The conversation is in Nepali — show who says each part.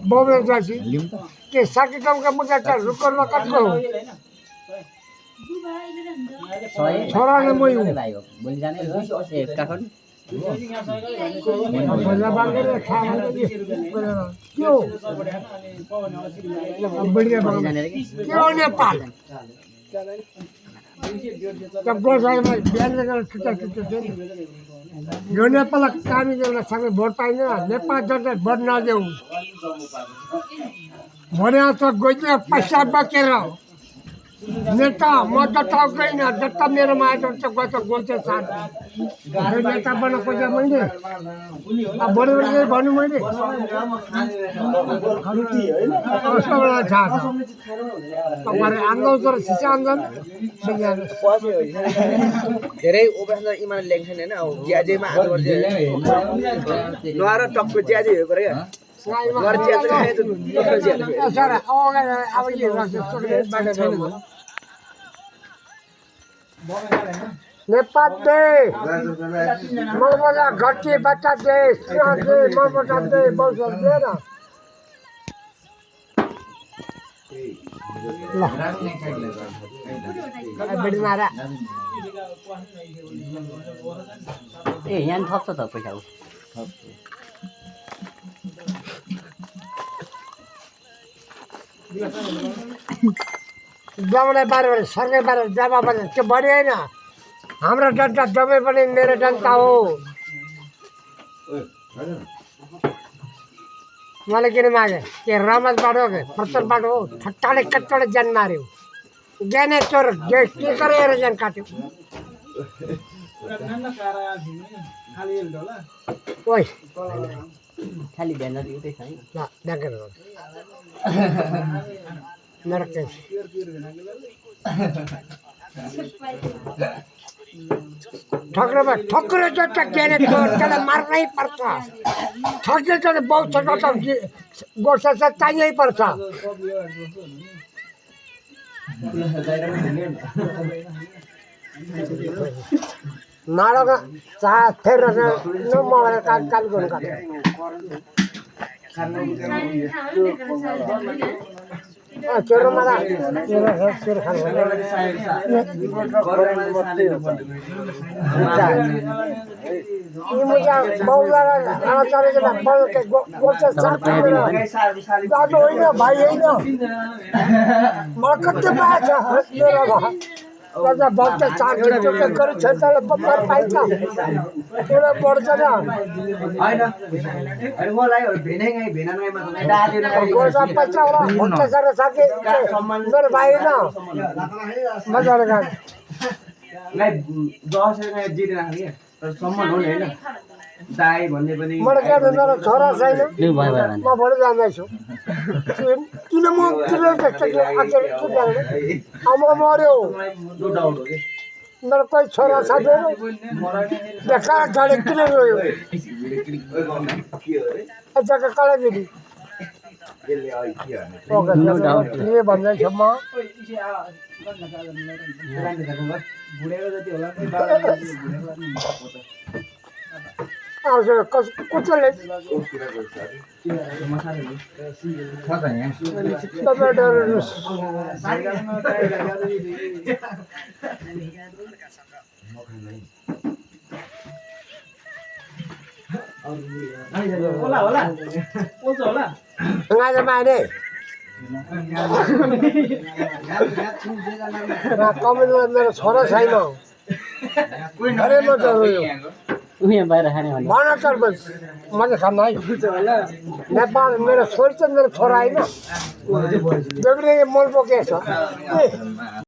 Speaker 1: बबे जासी के साकी काम का मुद्दा चल रुकर में कट को छोरा ने मैं हूं
Speaker 2: बोल जाने एक का खन
Speaker 1: भला बांगे रे खा क्यों बढ़िया बांगे क्यों नेपाल तब गोसाई में बिहान में छुट्टा थे यो नेपाल कामी गर्न सबै भोट पाइन नेपाल जनता भोट नदेऊ भने त गइदियो पैसा बचेर नेता म त टाउदैन जता मेरोमा आएको छ गएको गोल्छे साथ यो नेता बन्न खोजे मैले अब बढी भन्नु मैले कस्तो बेला छ तपाईहरु आन्दोलन तर शिक्षा आन्दोलन
Speaker 3: धेरै ओबेसना इमान लेख्छन् हैन अब ज्याजेमा हात गर्छ नआएर टक्क ज्याजे हो गरे घर ज्याजे खाए त
Speaker 1: सर अब के गर्छ बाटो छैन नेपाल दे मर्मजा घटी बच्चा दे सिंह दे मर्मजा दे बहुत दे ना बड़ी मारा
Speaker 2: ए यहाँ थप्छ त पैसा
Speaker 1: जमाना बारे सरकार बारे जमा बारे त्यो बढी होइन हाम्रो जनता जम्मै पनि मेरो जनता हो मलाई किन मागे के रमतबाट हो कि प्रचरबाट हो ठट्टाले कच्चाले ज्यान मार्यो ज्यानै चोर के गरेर ज्यान काट्यो ओइ
Speaker 2: खाली ब्यानर एउटै छ है
Speaker 1: ल डाकेर मेरो केस ठक्कर जता ज्ञाने त्यसलाई मार्नै पर्छ ठक्कर त बहुत छोटो छ गोर्सा चाहिँ चाहिनै पर्छ नाडक चाह फेर न मलाई काल गर्नु काट्यो चोरो मलाई चोरो खानु मुझे बहुत चलेको बाटो होइन भाइ होइन मलाई कति पाएछ मेरो राजा भक्त चार गरी क्षेत्रले बम्बर पाइन्छ पुरा बढ्छ न गोर्खा पचाउला भक्त सर साथी मेरो भाइ होइन मजाले गान मलाई के मेरो छोरा छैन म भोलि जाँदैछु किन म आमा मऱ्यो मेरो कोही छोरा साथीहरू देखा झडे किन रोयो जग्गा कहाँ दिदी के भन्दैछ म कसले माने कमेन्टमा मेरो छोरा छैन
Speaker 2: उहाँ बाहिर खाने
Speaker 1: भन तर बस म चाहिँ खान्न है नेपाल मेरो छोरी चाहिँ मेरो छोरा होइन मन पो के छ